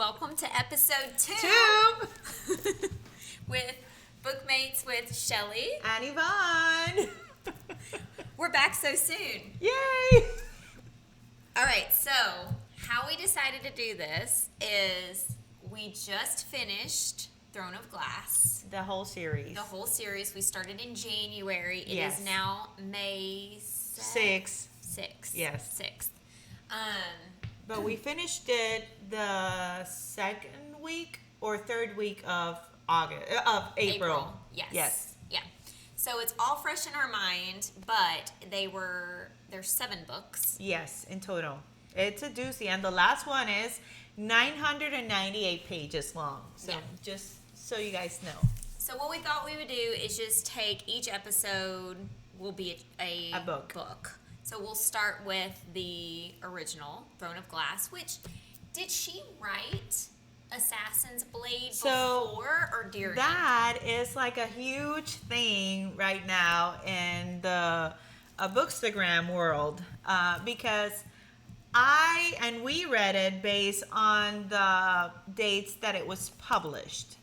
welcome to episode 2 with Bookmates with Shelly and Yvonne. We're back so soon. Yay! All right, so how we decided to do this is we just finished Throne of Glass. The whole series. The whole series. We started in January. It Yes. is now May 6th. 6th. Yes. 6th. But we finished it the second week or third week of April. Yes. Yeah. So it's all fresh in our mind, but there's 7 books. Yes, in total. It's a doozy. And the last one is 998 pages long. So just so you guys know. So what we thought we would do is just take each episode will be a book. So we'll start with the original, Throne of Glass, which, did she write Assassin's Blade before or during? That is like a huge thing right now in the Bookstagram world because we read it based on the dates that it was published.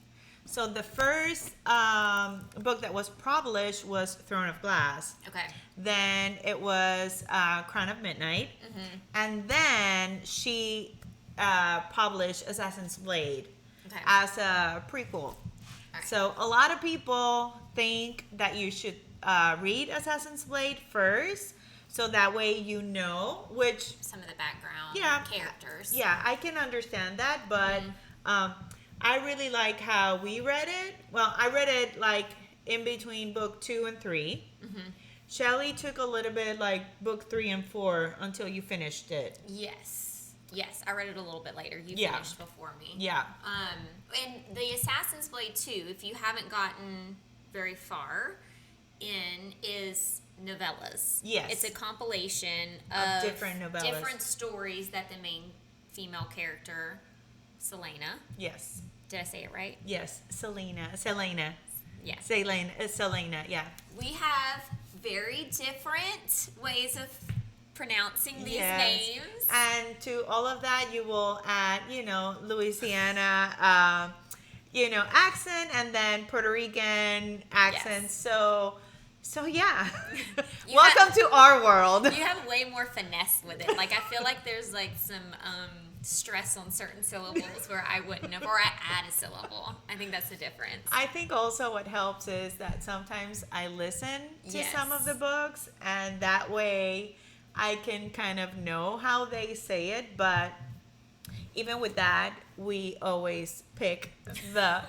So the first book that was published was Throne of Glass. Okay. Then it was Crown of Midnight. Mm-hmm. And then she published Assassin's Blade as a prequel. Right. So a lot of people think that you should read Assassin's Blade first. So that way you know which... Some of the background characters. Yeah, I can understand that. But I really like how we read it. Well, I read it like in between book 2 and 3. Mm-hmm. Shelly took a little bit like book 3 and 4 until you finished it. Yes, I read it a little bit later. You finished before me. Yeah. And the Assassin's Blade 2, if you haven't gotten very far in, is novellas. Yes. It's a compilation of different novellas. Different stories that the main female character, Selena. Yes. Did I say it right? Yes. Selena. Yes. Selena, yeah. We have very different ways of pronouncing these names. And to all of that, you will add, Louisiana, accent and then Puerto Rican accent. Yes. So yeah. Welcome to our world. You have way more finesse with it. Like, I feel like there's like some stress on certain syllables where I wouldn't have, or I add a syllable. I think that's the difference. I think also what helps is that sometimes I listen to some of the books, and that way I can kind of know how they say it. But even with that, we always pick the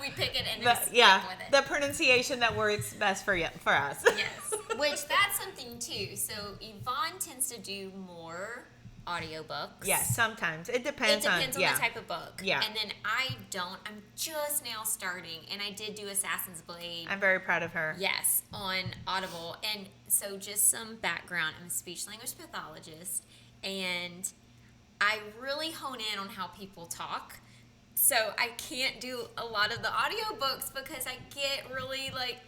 the pronunciation that works best for us. Yes, which that's something too. So Yvonne tends to do more audiobooks. Yes, sometimes. It depends on the type of book. Yeah. And then I don't. I'm just now starting, and I did do Assassin's Blade. I'm very proud of her. Yes, on Audible. And so just some background. I'm a speech-language pathologist, and I really hone in on how people talk. So I can't do a lot of the audiobooks because I get really like,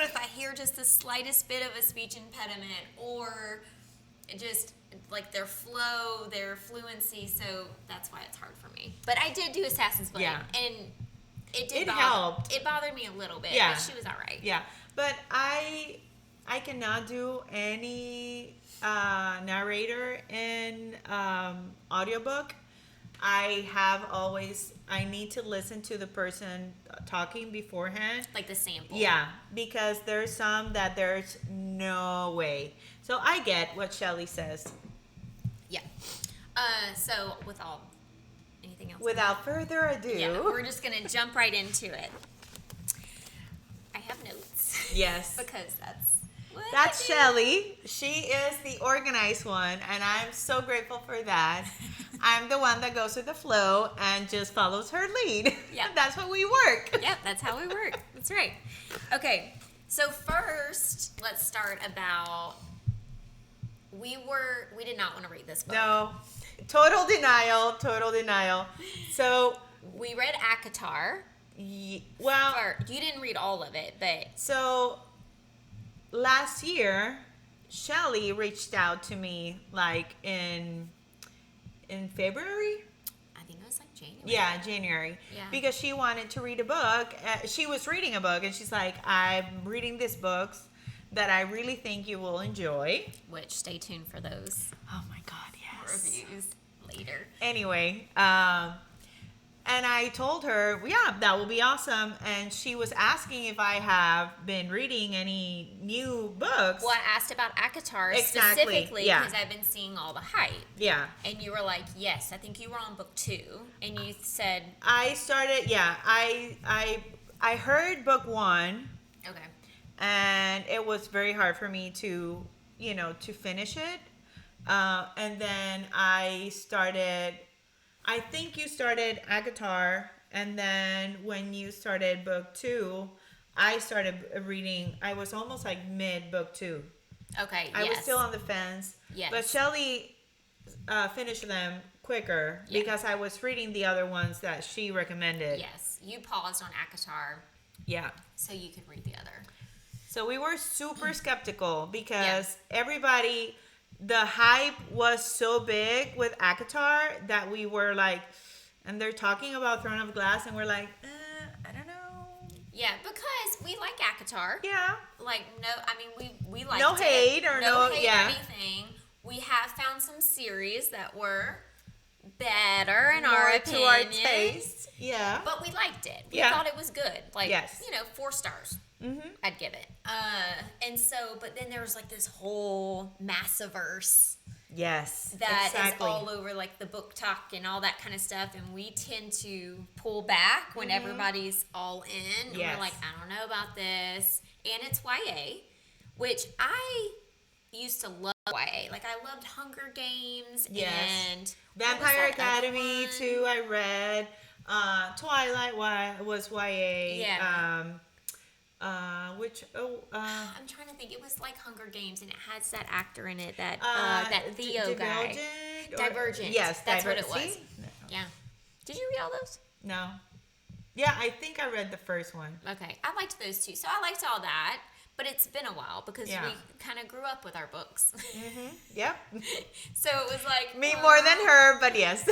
if I hear just the slightest bit of a speech impediment or just like their flow, their fluency. So that's why it's hard for me. But I did do Assassin's Blade, and it helped. It bothered me a little bit, but she was all right. Yeah, but I cannot do any narrator in audiobook. I need to listen to the person talking beforehand. Like the sample. Yeah, because there's some that there's no way. So I get what Shelly says. Yeah. So anything else? Without further ado. We're just going to jump right into it. I have notes. Yes. Because that's Shelly. She is the organized one, and I'm so grateful for that. I'm the one that goes with the flow and just follows her lead. Yeah. That's how we work. Yep, that's how we work. That's right. Okay, so first, let's start about, we did not want to read this book. No. Total denial. So we read ACOTAR. Well, you didn't read all of it, but... So last year, Shelly reached out to me like in February. I think it was like January. Yeah, January. Yeah. Because she wanted to read a book. She was reading a book, and she's like, I'm reading this book that I really think you will enjoy. Which, stay tuned for those Oh my God, yes. reviews later. Anyway, and I told her, yeah, that will be awesome. And she was asking if I have been reading any new books. Well, I asked about ACOTAR Exactly, specifically yeah. because I've been seeing all the hype. Yeah. And you were like, yes, I think you were on book 2. And you said... I started, yeah, I heard book 1. Okay. And it was very hard for me to, to finish it. And then I think you started ACOTAR, and then when you started book 2, I started reading. I was almost like mid book 2. Okay, I was still on the fence. Yes. But Shelley finished them quicker because I was reading the other ones that she recommended. Yes. You paused on ACOTAR. Yeah. So you could read the other. So we were super skeptical because everybody, the hype was so big with ACOTAR that we were like, and they're talking about Throne of Glass, and we're like, I don't know. Yeah, because we like ACOTAR. Yeah. Like, no, I mean, we liked No it. hate or no hate or anything. We have found some series that were better in our opinion. To our taste. Yeah. But we liked it. We Yeah. thought it was good. Like, Yes. 4 stars. Mm-hmm. I'd give it. And so, but then there was like this whole Massiverse Yes. that exactly. is all over like the book talk and all that kind of stuff. And we tend to pull back when everybody's all in. And Yes. we're like, I don't know about this. And it's YA, which I used to love YA. Like, I loved Hunger Games and Vampire what was that other Academy one? too. I read. Twilight was YA. Yeah. I'm I'm trying to think. It was like Hunger Games, and it has that actor in it, that Theo guy. Divergent. Yes, That's what Divergent. it was. See? Yeah. Did you read all those? No. Yeah, I think I read the first one. Okay. I liked those too. So I liked all that, but it's been a while because Yeah. we kind of grew up with our books. Yep. So it was like... Me more than her, but yes.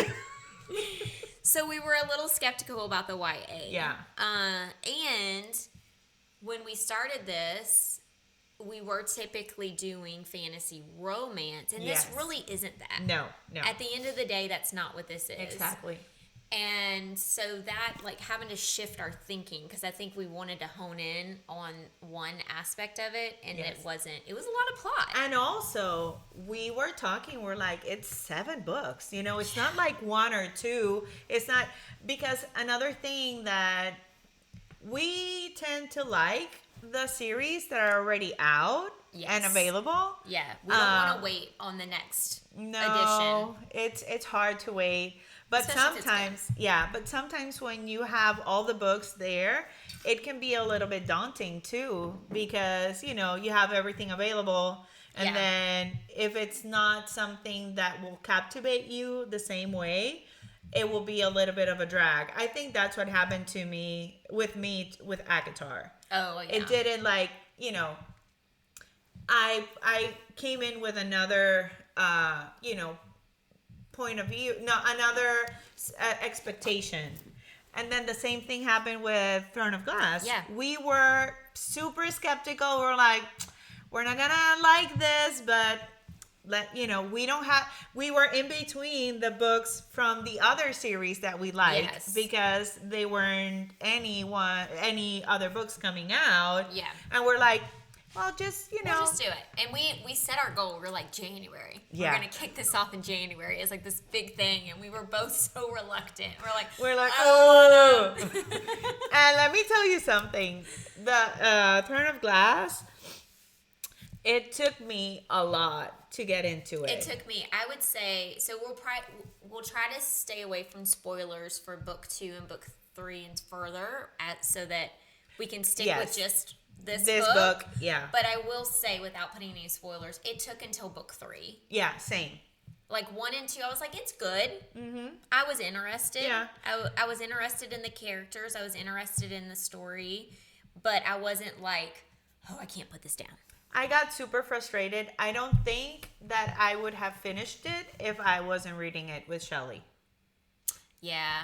So we were a little skeptical about the YA. Yeah. And when we started this, we were typically doing fantasy romance, and Yes. this really isn't that. No. At the end of the day, that's not what this is. Exactly. And so that, like, having to shift our thinking, because I think we wanted to hone in on one aspect of it, and Yes. it was a lot of plot. And also, we were talking, we're like, it's 7 books. It's not like 1 or 2. It's not, because another thing that we tend to like the series that are already out and available. Yeah, we don't want to wait on the next No, it's hard to wait. But Especially if it's sometimes when you have all the books there, it can be a little bit daunting too, because you have everything available, and then if it's not something that will captivate you the same way, it will be a little bit of a drag. I think that's what happened to me with ACOTAR. Oh, yeah. It didn't I came in with another point of view, another expectation. And then the same thing happened with Throne of Glass. Yeah. We were super skeptical. We're like, we're not gonna like this, but we were in between the books from the other series that we liked because they weren't any other books coming out. Yeah. And we're like, well, just, We'll just do it. And we set our goal. We're like, January. Yeah. We're going to kick this off in January. It's like this big thing. And we were both so reluctant. We're like, oh. And let me tell you something. The Throne of Glass, it took me a lot to get into it. It took me, I would say, so we'll try to stay away from spoilers for book 2 and book 3 and further so that we can stick with just this book. Yeah. But I will say, without putting any spoilers, it took until book 3. Yeah, same. Like 1 and 2, I was like, it's good. Mm-hmm. I was interested. Yeah. I was interested in the characters. I was interested in the story. But I wasn't like, oh, I can't put this down. I got super frustrated. I don't think that I would have finished it if I wasn't reading it with Shelley. Yeah.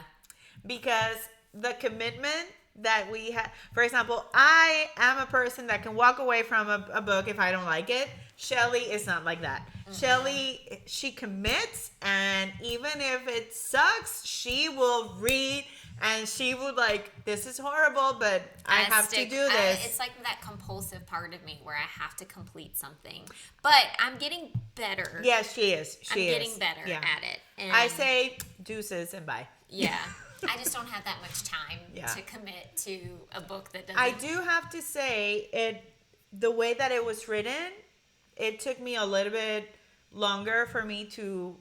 because the commitment that we have, for example, I am a person that can walk away from a book if I don't like it. Shelly is not like that. Shelly, she commits, and even if it sucks, she will read, and she would like, this is horrible, but I have to do this. It's like that compulsive part of me where I have to complete something. But I'm getting better. Yes, she is. I'm getting better at it. And I say deuces and bye. Yeah. I just don't have that much time to commit to a book that doesn't. I do have to say, the way that it was written, it took me a little bit longer for me to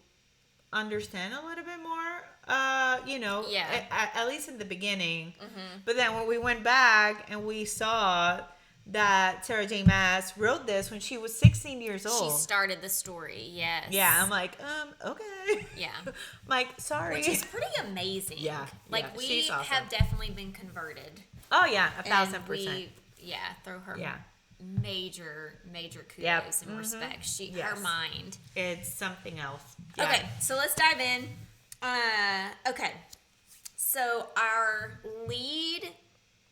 understand a little bit more. At least in the beginning. Mm-hmm. But then when we went back and we saw that Sarah J. Maas wrote this when she was 16 years old. She started the story, yes. Yeah, I'm like, okay. Yeah. Like, sorry. Which is pretty amazing. Yeah. Like, we awesome. have definitely been converted. Oh, yeah, 1,000%. Throw her major kudos and respect. Her mind. It's something else. Yeah. Okay, so let's dive in. Okay. So our lead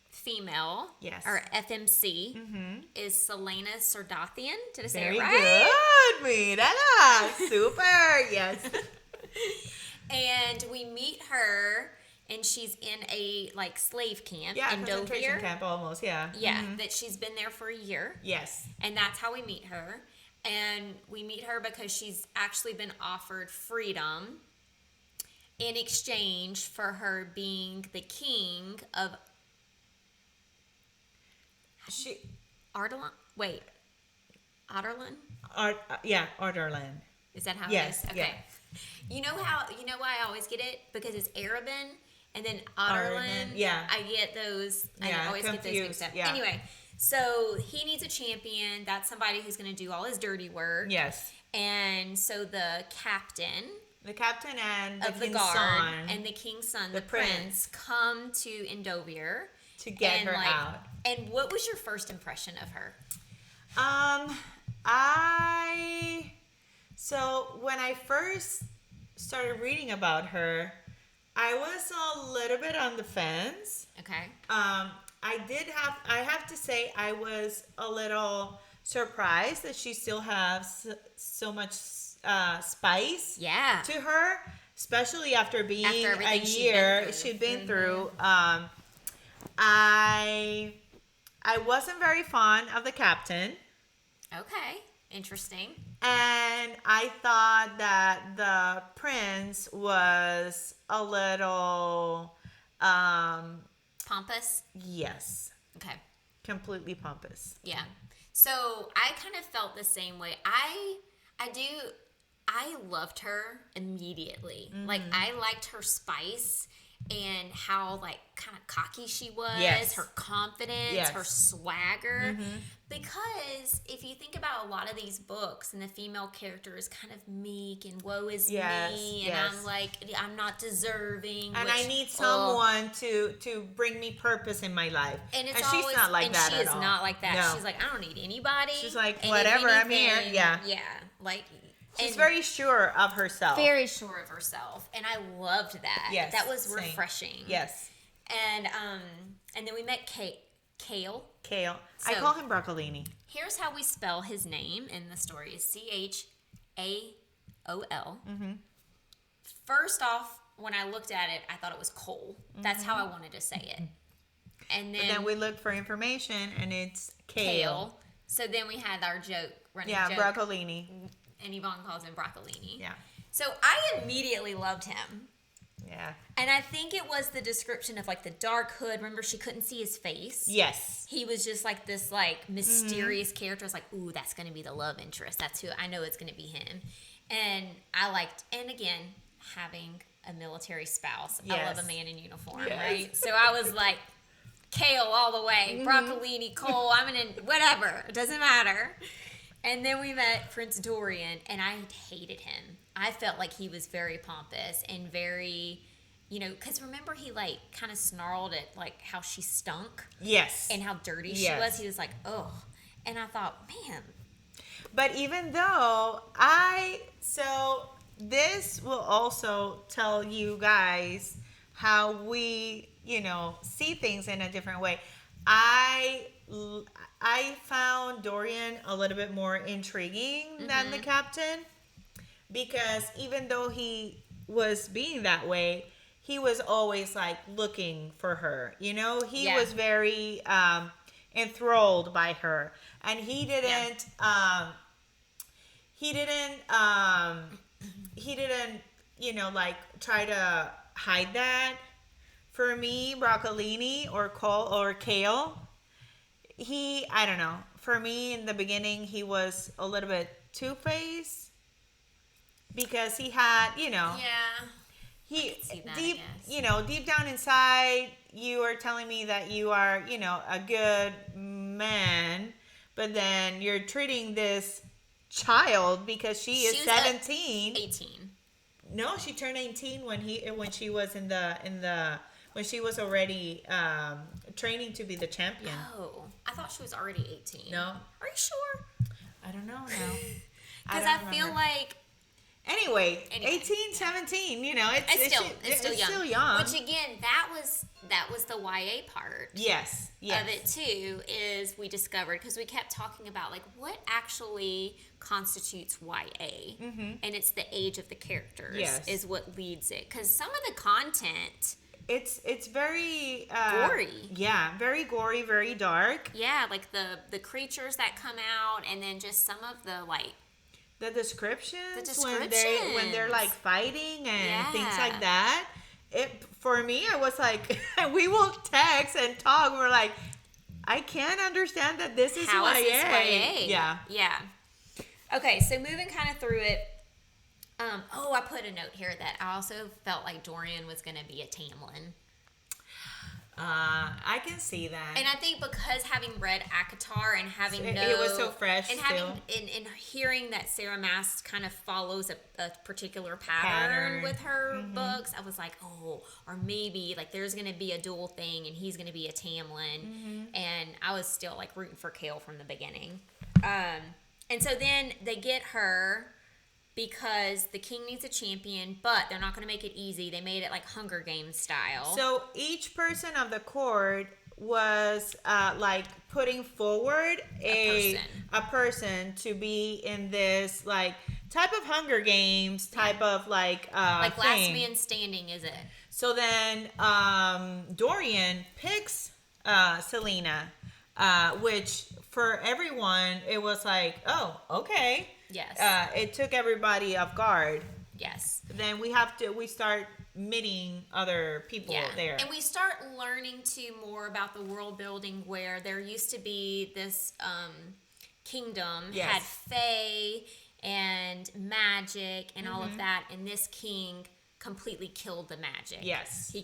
female, our FMC, is Selena Sardathian. Did I say it right? Very good, Mirala. Super, yes. And we meet her, and she's in a slave camp in concentration camp almost, Yeah, that she's been there for a year. Yes. And that's how we meet her. And we meet her because she's actually been offered freedom in exchange for her being the king of Ardalan? Wait. Ardalan? Ardalan. Is that how it is? Okay. Yeah. You know why I always get it? Because it's Arabin and then Ardalan. Yeah. I get those. I always get those mixed up. Yeah. Anyway, so he needs a champion. That's somebody who's going to do all his dirty work. Yes. And so the captain and of the guard son, and the king's son, the prince, come to Endovir to get her out. And what was your first impression of her? So when I first started reading about her, I was a little bit on the fence. Okay. I have to say I was a little surprised that she still has so much spice to her, especially after being a year she'd been through. I wasn't very fond of the captain. Okay, interesting. And I thought that the prince was a little pompous. Yes. Okay. Completely pompous. Yeah. So I kind of felt the same way. I loved her immediately. Mm-hmm. Like, I liked her spice and how, kind of cocky she was, her confidence, her swagger. Mm-hmm. Because if you think about a lot of these books and the female character is kind of meek and woe is me, and I'm like, I'm not deserving. And I need someone to bring me purpose in my life. And she's not like that at all. And she is not like that. No. She's like, I don't need anybody. She's like, whatever, I'm here. Yeah. Yeah. Like, she's very sure of herself. Very sure of herself. And I loved that. Yes. That was refreshing. Yes. And then we met Kale. So, I call him Broccolini. Here's how we spell his name in the story. Is Chaol. Mm-hmm. First off, when I looked at it, I thought it was Cole. Mm-hmm. That's how I wanted to say it. And then we looked for information, and it's Kale. So then we had our running joke. Broccolini. And Yvonne calls him Broccolini. Yeah. So I immediately loved him. Yeah. And I think it was the description of the dark hood. Remember, she couldn't see his face. Yes. He was just this mysterious character. It's ooh, that's going to be the love interest. That's who I know it's going to be him. And I liked, and again, having a military spouse. Yes. I love a man in uniform, right? So I was like, Kale all the way, Broccolini, Cole, I'm in whatever. It doesn't matter. And then we met Prince Dorian, and I hated him. I felt like he was very pompous and very, because remember he kind of snarled at how she stunk. Yes. And how dirty she was. He was like, oh. And I thought, man. But even though so this will also tell you guys how we, see things in a different way. I I found Dorian a little bit more intriguing than the captain, because even though he was being that way, he was always like looking for her. He Yeah. was very enthralled by her, and Yeah. he didn't he didn't like try to hide that. For me, broccolini or col or kale, I don't know, for me in the beginning he was a little bit two-faced, because he had, Yeah. I he could see that, I deep guess. deep down inside, you are telling me that you are, a good man, but then you're treating this child, because she is She was 17. 18. No, she turned 18 when she was when she was already training to be the champion. Oh, I thought she was already 18. No, Are you sure? I don't know now. Because don't I feel remember. like Anyway, Anyway, 18, 17, it's still young. still young. Which again, that was the YA part. Yes. Of it too, is we discovered, because we kept talking about like what actually constitutes YA, and it's the age of the characters. Yes. Is what leads it, because some of the content, It's very gory. Yeah, very gory, very dark. Yeah, like the creatures that come out, and then just some of the like The descriptions, when descriptions. they're like fighting and things Yeah. like that. It, for me, I was like, we will text and talk. We're like, I can't understand that this is how YA. is this YA? Yeah. Yeah. Okay, so moving kind of through it. I put a note here that I also felt like Dorian was going to be a Tamlin. I can see that. And I think because having read ACOTAR and having It was so fresh and still. having and hearing that Sarah Maas kind of follows a particular pattern with her books, I was like, oh, or maybe like there's gonna be a dual thing and he's gonna be a Tamlin, and I was still like rooting for Kale from the beginning. And so then they get her, because the king needs a champion, but they're not going to make it easy. They made it like Hunger Games style. So each person of the court was like putting forward a person to be in this like type of Hunger Games type of like like thing. Last Man Standing, is it? So then Dorian picks Selena, which for everyone it was like, oh, okay. Yes. It took everybody off guard. Yes. Then we start meeting other people there. And we start learning too more about the world building, where there used to be this kingdom, had fae and magic and all of that, and this king completely killed the magic. Yes. He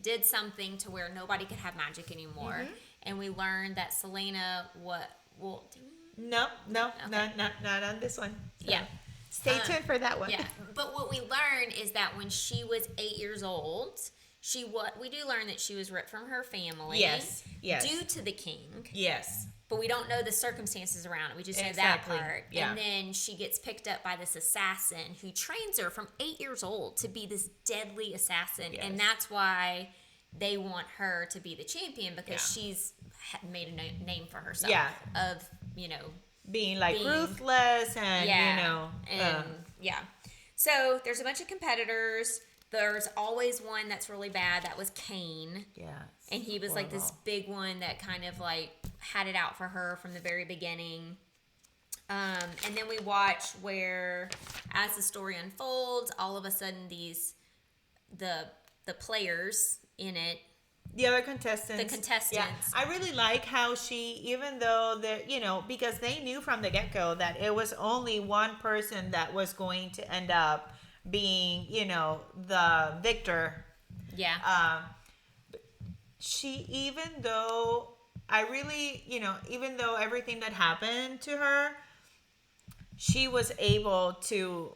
did something to where nobody could have magic anymore. And we learned that Selena, No, not on this one. So yeah. Stay tuned for that one. Yeah, but what we learn is that when she was 8 years old, we do learn that she was ripped from her family. Yes. Due to the king. Yes. But we don't know the circumstances around it. We just know Exactly. that part. Yeah. And then she gets picked up by this assassin who trains her from 8 years old to be this deadly assassin. Yes. And that's why they want her to be the champion, because she's made a name for herself. Yeah. Of, Being ruthless and, So there's a bunch of competitors. There's always one that's really bad. That was Cain. Yeah. And he was like this big one that kind of like had it out for her from the very beginning. And then we watch where, as the story unfolds, all of a sudden the players in it, the other contestants. Yeah. I really like how she, even though they're, because they knew from the get-go that it was only one person that was going to end up being, the victor. Yeah. She, even though even though everything that happened to her, she was able to,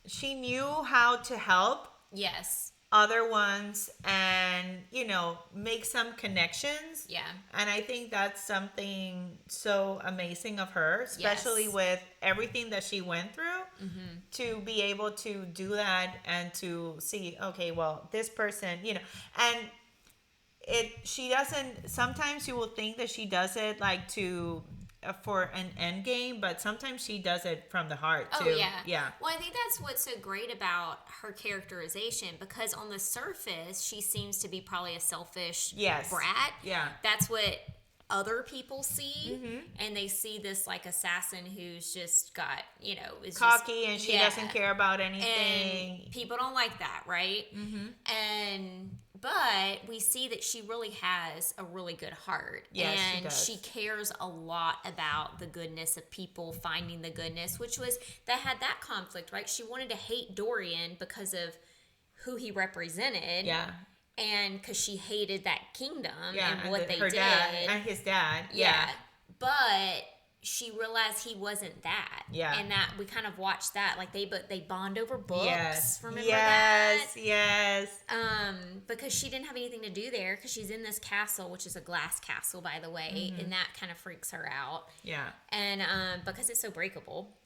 she knew how to help Yes. other ones and, make some connections. Yeah. And I think that's something so amazing of her, especially Yes. with everything that she went through, to be able to do that and to see, okay, well, this person, and she doesn't, sometimes you will think that she does it like to for an end game, but sometimes she does it from the heart too. Oh, yeah. Yeah. Well, I think that's what's so great about her characterization, because on the surface, she seems to be probably a selfish Yes. brat. Yeah. That's what other people see. Mm-hmm. And they see this, like, assassin who's just got, is Cocky, just, and she doesn't care about anything. And people don't like that, right? Mm-hmm. But we see that she really has a really good heart. Yes, she and does. she cares a lot about the goodness of people, finding the goodness, which was, that had that conflict, right? She wanted to hate Dorian because of who he represented. Yeah. And because she hated that kingdom and what they her did. dad and his dad. Yeah. But she realized he wasn't that. Yeah. And that we kind of watched that. Like they bond over books. Yes. Remember yes. that? Yes. Because she didn't have anything to do there, because she's in this castle, which is a glass castle, by the way, and that kind of freaks her out. Yeah. And because it's so breakable.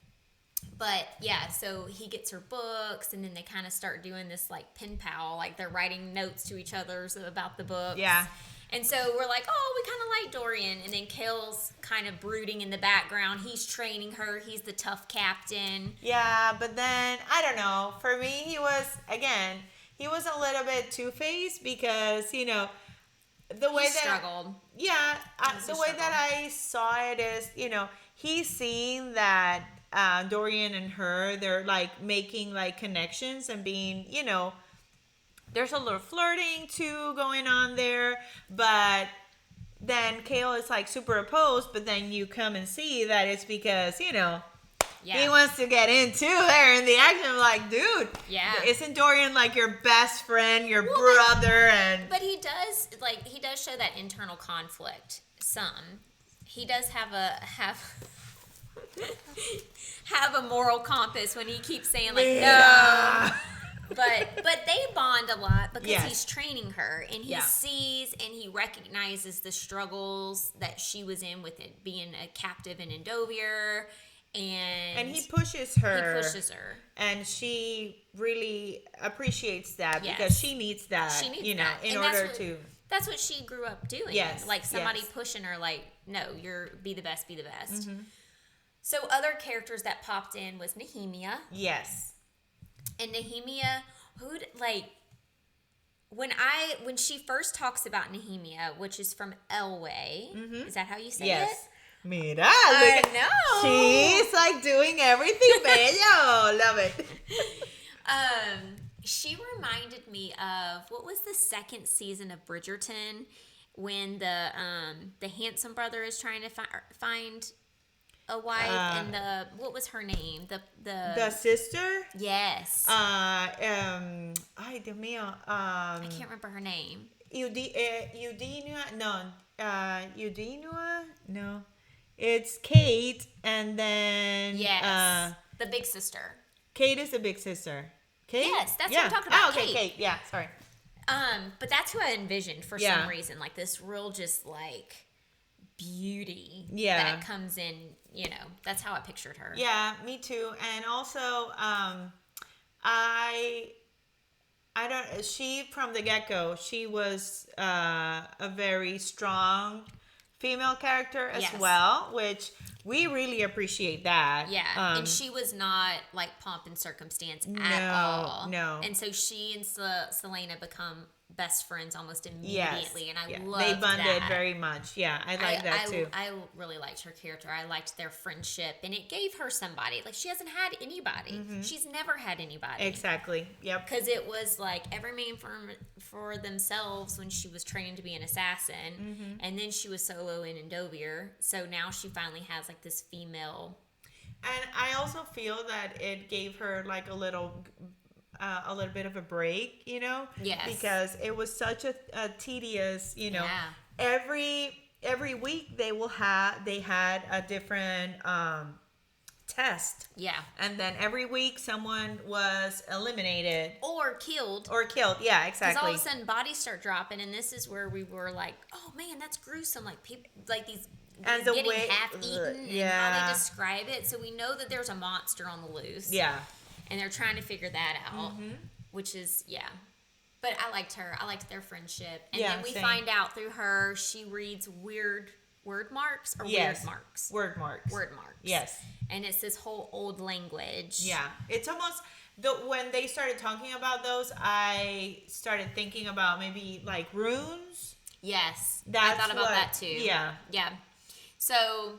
But yeah, so he gets her books, and then they kind of start doing this like pen pal, like they're writing notes to each other about the books. Yeah. And so we're like, oh, we kind of like Dorian. And then Kale's kind of brooding in the background. He's training her. He's the tough captain. Yeah, but then, I don't know. For me, he was a little bit two-faced because, the way He that... struggled. Yeah, the way struggle. that I saw it is, he's seeing that Dorian and her, they're like making like connections and being, there's a little flirting too going on there, but then Kale is like super opposed, but then you come and see that it's because, he wants to get into there in the action. I'm like, dude, isn't Dorian like your best friend, your brother? But he does show that internal conflict some. He does have a moral compass when he keeps saying like, no. But they bond a lot because he's training her, and he sees and he recognizes the struggles that she was in with it being a captive in Endovir, and he pushes her. And she really appreciates that because she needs that, in order to... That's what she grew up doing. Yes. Like somebody pushing her like, no, be the best. Mm-hmm. So other characters that popped in was Nehemia. Yes. And Nehemia, when she first talks about Nehemia, which is from Elway, is that how you say it? Mira, I know. She's like doing everything bello. Love it. She reminded me of, what was the second season of Bridgerton when the handsome brother is trying to find a wife, and what was her name? The sister? Yes. Ay, Dios mío. I can't remember her name. Eudina? No. Eudina? No. It's Kate, and then... Yes. The big sister. Kate is the big sister. Kate? Yes, that's what I'm talking about. Oh, okay, Kate. Yeah, sorry. But that's who I envisioned for some reason. Like this real just like beauty that comes in, that's how I pictured her. Yeah, me too. And also, she from the get-go, she was a very strong female character as well, which we really appreciate that. Yeah, and she was not like pomp and circumstance at all. No. And so she and Selena become best friends almost immediately, and I loved they bonded that. very much. Yeah, I like that too. I really liked her character. I liked their friendship, and it gave her somebody. Like she hasn't had anybody. Mm-hmm. She's never had anybody. Exactly. Yep. Because it was like every man for themselves when she was trained to be an assassin, and then she was solo in Endovir. So now she finally has like this female. And I also feel that it gave her like a little bit of a break, Yes. because it was such a tedious, every week they had a different test. Yeah. And then every week someone was eliminated. Or killed. Yeah, Because exactly. all of a sudden bodies start dropping, and this is where we were like, oh man, that's gruesome. Like people, like these And the getting way- half eaten, and yeah. how they describe it. So we know that there's a monster on the loose. Yeah. And they're trying to figure that out, which is, yeah. But I liked her. I liked their friendship. And Yeah, then we same. find out through her, she reads weird word marks or Yes. weird marks. Word marks. Word marks. Yes. And it's this whole old language. Yeah. It's almost, when they started talking about those, I started thinking about maybe like runes. Yes. That's I thought about what- that too. yeah. Yeah. So,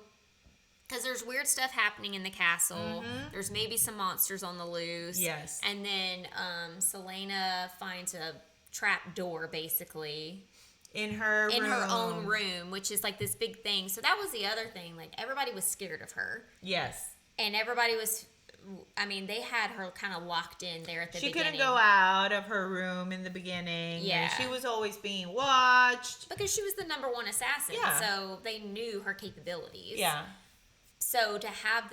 because there's weird stuff happening in the castle. There's maybe some monsters on the loose. Yes. And then Selena finds a trap door, basically, In her own room, which is like this big thing. So that was the other thing. Like, everybody was scared of her. Yes. And everybody was, I mean, they had her kind of locked in there at the She beginning. couldn't go out of her room in the beginning. Yeah. And she was always being watched. Because she was the #1 assassin. Yeah. So they knew her capabilities. Yeah. So to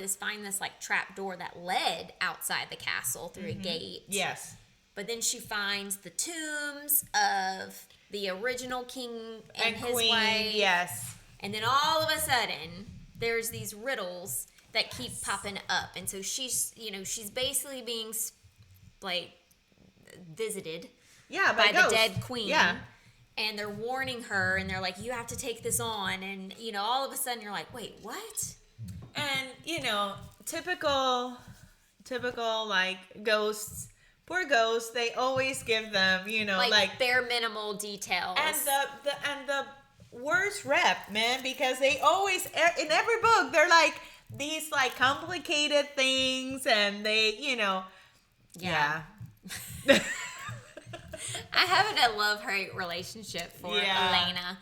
find this like trap door that led outside the castle through a gate. Yes. But then she finds the tombs of the original king and his queen. wife. Yes. And then all of a sudden, there's these riddles that keep popping up. And so she's basically being like visited Yeah, by the ghosts. dead queen. Yeah. And they're warning her, and they're like, you have to take this on. And, all of a sudden you're like, wait, what? And, typical like ghosts, poor ghosts, they always give them, like bare minimal details. and the worst rep, man, because they always, in every book, they're like these like complicated things, and they, yeah. I have a love-hate relationship for Elena.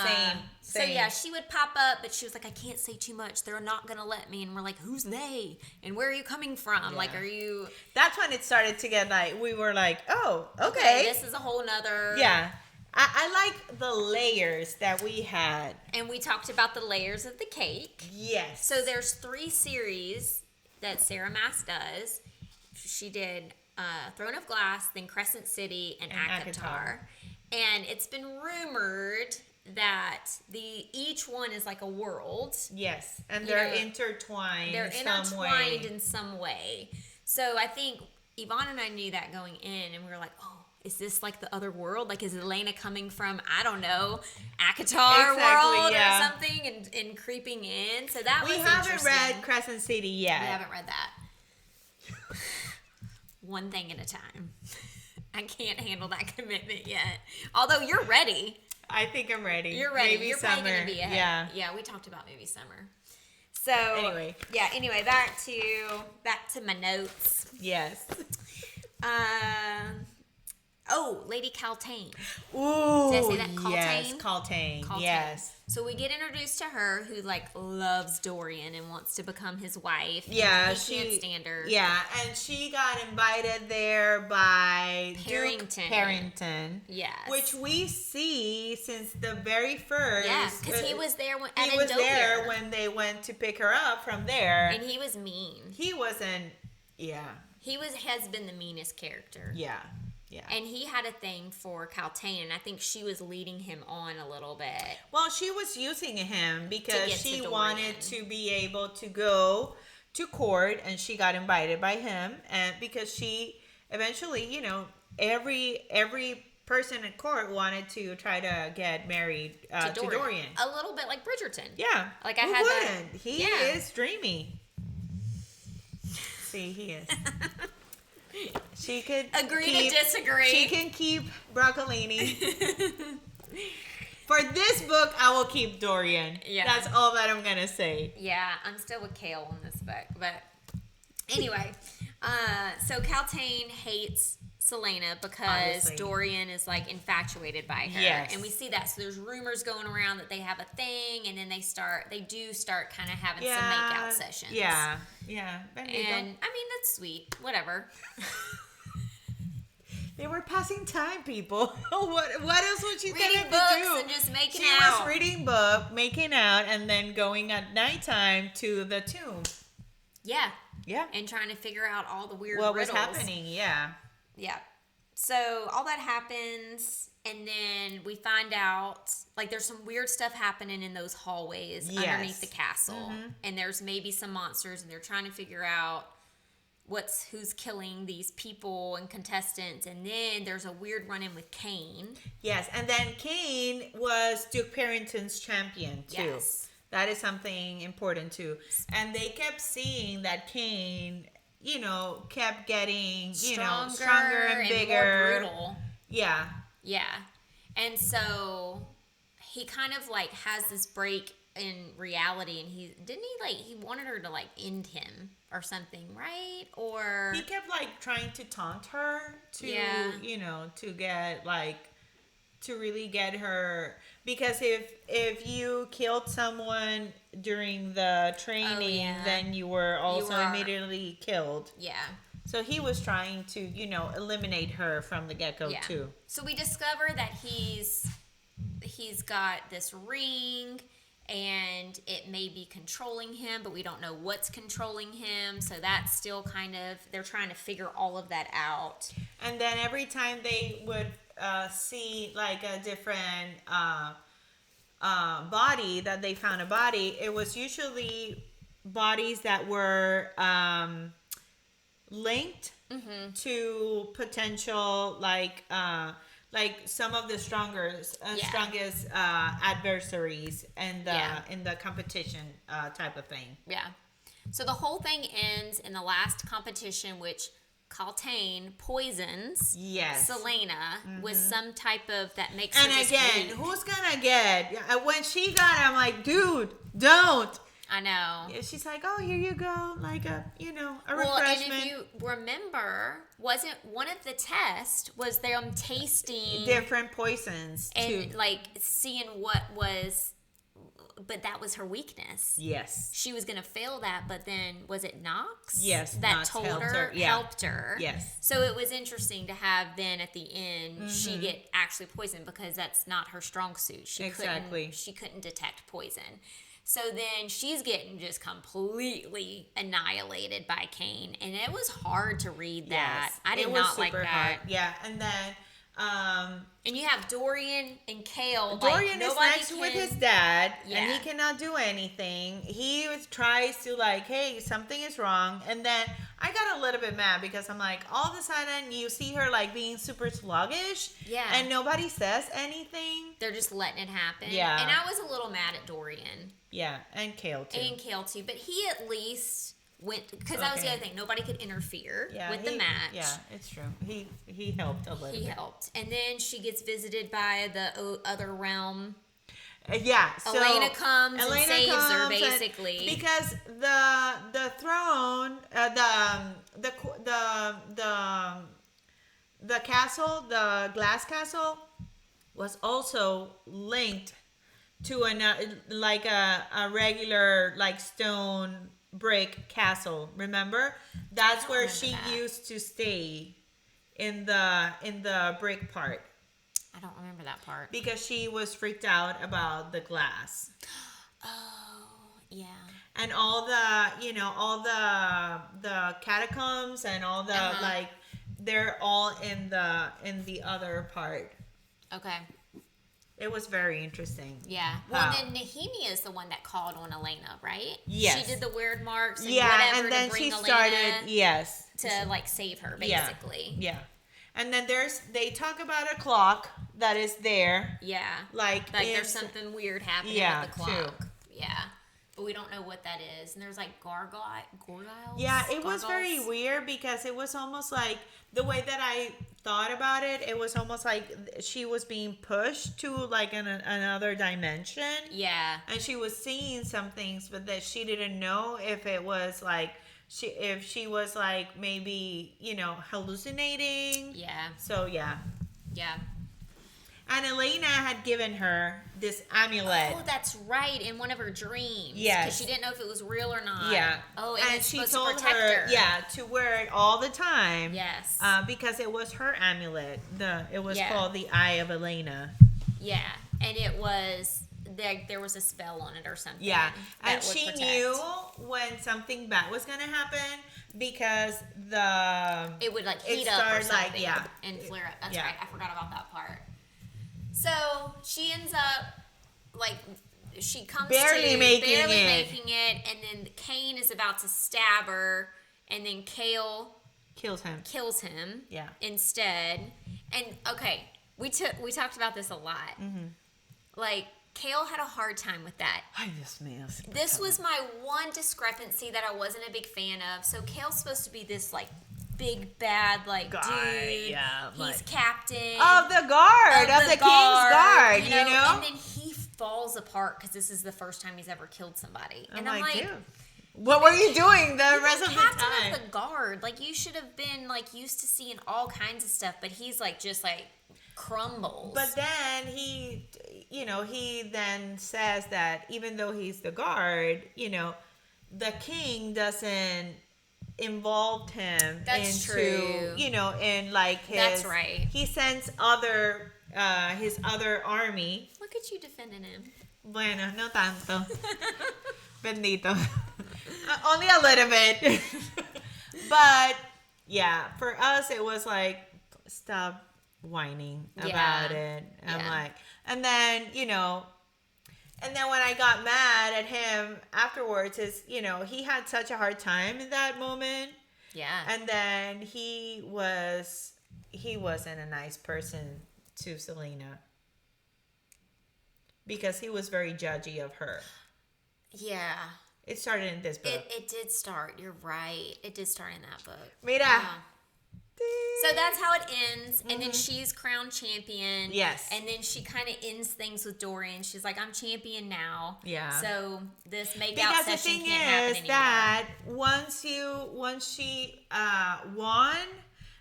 Same. So yeah, she would pop up, but she was like, I can't say too much. They're not going to let me. And we're like, who's they? And where are you coming from? Yeah. Like, are you... That's when it started to get like, we were like, oh, okay. This is a whole nother... Yeah. I like the layers that we had. And we talked about the layers of the cake. Yes. So there's 3 series that Sarah Maas does. She did Throne of Glass, then Crescent City, and ACOTAR. And it's been rumored that each one is like a world. Yes, and they're intertwined. They're some intertwined way. in some way. So I think Yvonne and I knew that going in, and we were like, oh, is this like the other world? Like, is Elena coming from, I don't know, ACOTAR world or something and creeping in? So that was interesting. We haven't read Crescent City yet. We haven't read that. One thing at a time. I can't handle that commitment yet. Although you're ready. I think I'm ready. You're ready. Maybe You're summer. probably going to be ahead. Yeah. Yeah, we talked about maybe summer. So Anyway. Yeah, anyway, back to my notes. Yes. Lady Caltaine. Ooh. Did I say that? Yes, Caltaine? Caltaine. Caltaine. Yes. So we get introduced to her, who like loves Dorian and wants to become his wife. Yeah, he can't stand her. Yeah, and she got invited there by Harrington. Duke Harrington. Yes. Which we see since the very first. Yeah, because he was there at he was Endovia. there when they went to pick her up from there. And he was mean. He wasn't. Yeah. Has been the meanest character. Yeah. Yeah. And he had a thing for Caltaine, and I think she was leading him on a little bit. Well, she was using him because get she to wanted Dorian. to be able to go to court, and she got invited by him, and because she eventually, every person at court wanted to try to get married to Dorian. A little bit like Bridgerton. Yeah. Like I Who had wouldn't? that. He Yeah. is dreamy. See, he is. She could Agree to disagree. She can keep broccolini. For this book, I will keep Dorian. Yeah. That's all that I'm gonna say. Yeah, I'm still with Kale on this book. But anyway, so Caltaine hates Selena because Obviously. Dorian is like infatuated by her. Yes. And we see that. So there's rumors going around that they have a thing, and then they do start kind of having some makeout sessions. Yeah. Yeah. And I mean, that's sweet. Whatever. They were passing time, people. What else was she Reading gonna books do? and just making She out. was reading book, making out, and then going at nighttime to the tomb. Yeah. Yeah. And trying to figure out all the weird What riddles. was happening? Yeah. Yeah. So all that happens, and then we find out, like, there's some weird stuff happening in those hallways underneath the castle. And there's maybe some monsters, and they're trying to figure out who's killing these people and contestants. And then there's a weird run-in with Kane. Yes, and then Kane was Duke Parrington's champion too. Yes. That is something important too. And they kept seeing that Kane, kept getting, stronger and bigger. More brutal. Yeah. Yeah. And so he kind of like has this break in reality, and he wanted her to like end him or something, right? Or he kept like trying to taunt her to, to get like, to really get her, because if you killed someone during the training, then you were also immediately killed. Yeah. So he was trying to, eliminate her from the get-go too. So we discover that he's got this ring, and it may be controlling him, but we don't know what's controlling him. So that's still kind of, they're trying to figure all of that out. And then every time they would see like a different body, that they found a body, it was usually bodies that were linked to potential like some of the strongest adversaries in the competition type of thing. Yeah. So the whole thing ends in the last competition, which Kaltain poisons Selena with some type of that makes her just weak. Who's gonna get, when she got it, I'm like, dude, don't. I know. She's like, oh, here you go, like a refreshment. Well, and if you remember, wasn't one of the tests was them tasting different poisons and like seeing what was, but that was her weakness. Yes. She was gonna fail that, but then was it Knox? Yes. That Knox told helped her, Yeah. helped her. Yes. So it was interesting to have then at the end she get actually poisoned, because that's not her strong suit. She couldn't detect poison. So then she's getting just completely annihilated by Kane, and it was hard to read that. Yes. I did not like that. Hard. Yeah, and then and you have Dorian and Kale. Dorian is next with his dad, Yeah. and he cannot do anything. He tries to like, hey, something is wrong, and then I got a little bit mad because I'm like, all of a sudden you see her like being super sluggish, and nobody says anything. They're just letting it happen. Yeah, and I was a little mad at Dorian. Yeah, and Kale too. But he at least went, because that was the other thing. Nobody could interfere with the match. Yeah, it's true. He helped a little bit. He helped. And then she gets visited by the other realm. Yeah, so Elena comes and saves her, basically. Because the throne, the castle, the glass castle, was also linked to a regular like stone brick castle. Remember, that's where she used to stay in the brick part. I don't remember that part because she was freaked out about the glass. Oh, yeah. And all the catacombs and all the like, they're all in the other part. Okay. It was very interesting. Yeah. Well, then Nehemia is the one that called on Elena, right? Yes. She did the weird marks and whatever and then to bring she Elena started, to like save her, basically. Yeah. And then they talk about a clock that is there. Yeah. Like there's something weird happening with the clock. Too. Yeah. But we don't know what that is. And there's like gorgiles. Yeah, it was very weird because it was almost like the way that I thought about it. It was almost like she was being pushed to like another dimension. Yeah. And she was seeing some things, but that she didn't know if it was like if she was like maybe hallucinating. Yeah. So yeah. Yeah. And Elena had given her this amulet. Oh, that's right, in one of her dreams. Yes. Because she didn't know if it was real or not. Yeah. Oh, and she supposed told to protect her. Yeah, to wear it all the time. Yes. Because it was her amulet. It was called the Eye of Elena. Yeah, and it was there was a spell on it or something. Yeah, and that would she protect. knew when something bad was gonna happen because It would like heat it up or started, something, like, yeah. and flare up. That's Yeah. right. I forgot about that part. So she ends up like she comes Barely to making barely it. making it, and then Cain is about to stab her, and then Kale kills him. kills him. Yeah. Instead, and okay, we talked about this a lot. Mm-hmm. Like Kale had a hard time with that. I just miss. This was my one discrepancy that I wasn't a big fan of. So Kale's supposed to be this like big bad like Guy, dude. yeah, He's like- captain of the guard, of the king's guard, you know. And then he falls apart because this is the first time he's ever killed somebody. I'm And I'm like, dude, what were you doing the you're rest the of the captain time? of the guard. Like you should have been like used to seeing all kinds of stuff, but he's like just like crumbles. But then he then says that even though he's the guard, the king doesn't involve him That's into, true. in like his. That's right. He sends his other army. Look at you defending him. Bueno, no tanto. Bendito. Only a little bit. But yeah, for us it was like, stop whining about it. I'm Yeah. like, and then when I got mad at him afterwards is, he had such a hard time in that moment. Yeah. And then he wasn't a nice person to Selena. Because he was very judgy of her. Yeah. It started in this book. It did start. You're right. It did start in that book. Mira. Yeah. So that's how it ends. And then she's crowned champion. Yes. And then she kind of ends things with Dorian. She's like, I'm champion now. Yeah. So this make Because out the session thing can't happen is anymore. that once she won,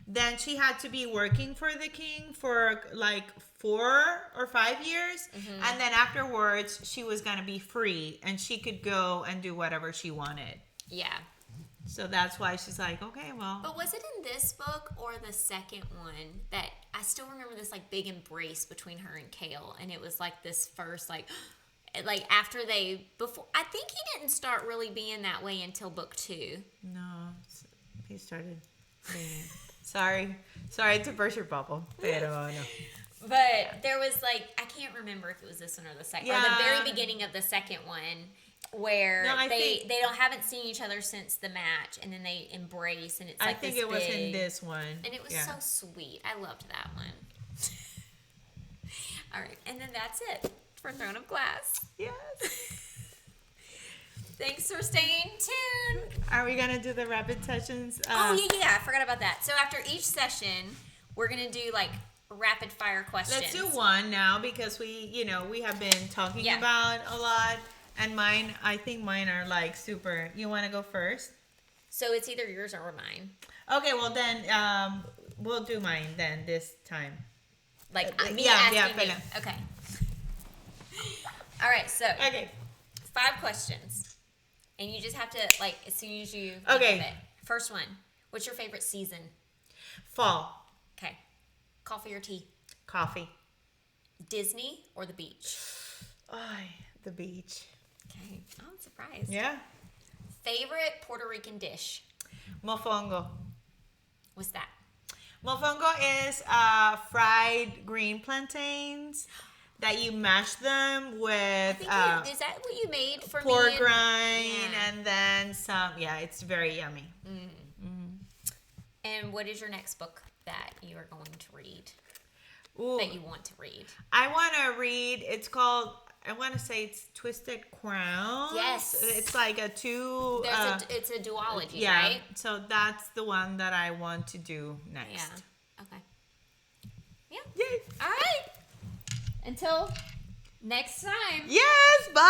then she had to be working for the king for like 4 or 5 years, and then afterwards she was gonna be free and she could go and do whatever she wanted. Yeah. So that's why she's like, okay, well. But was it in this book or the second one that I still remember this like big embrace between her and Kale, and it was like this first like after before I think he didn't start really being that way until book 2. No, he started being. Sorry to burst your bubble. Pero no. But there was like I can't remember if it was this one or the second, or the Yeah. very beginning of the second one, where they haven't seen each other since the match, and then they embrace, and it's like I think this it was in big- this one. and it was so sweet. I loved that one. All right, and then that's it for Throne of Glass. Yes. Thanks for staying tuned. Are we gonna do the rapid sessions? I forgot about that. So after each session, we're gonna do like rapid fire questions. Let's do one now because we have been talking Yeah. about a lot, and I think mine are like super. You want to go first? So it's either yours or mine. Okay, well then, we'll do mine then this time. Like me yeah, asking yeah, you. pela. Okay. All right. So Okay. 5 questions, and you just have to like as soon as you think Okay. of it. First one. What's your favorite season? Fall, Okay. Coffee or tea? coffee, Disney or the beach? the beach. Okay. Oh, I'm surprised. Yeah. Favorite Puerto Rican dish? Mofongo. What's that? Mofongo is fried green plantains that you mash them with Is that what you made for me? pork and- rind Yeah. and then some. Yeah, it's very yummy. And what is your next book that you are going to read? Ooh, That you want to read? I want to read. It's called. I want to say it's Twisted Crowns. Yes. It's like a two. It's a duology, yeah. right? So that's the one that I want to do next. Yeah. Okay. Yeah. Yay. All right. Until next time. Yes. Bye.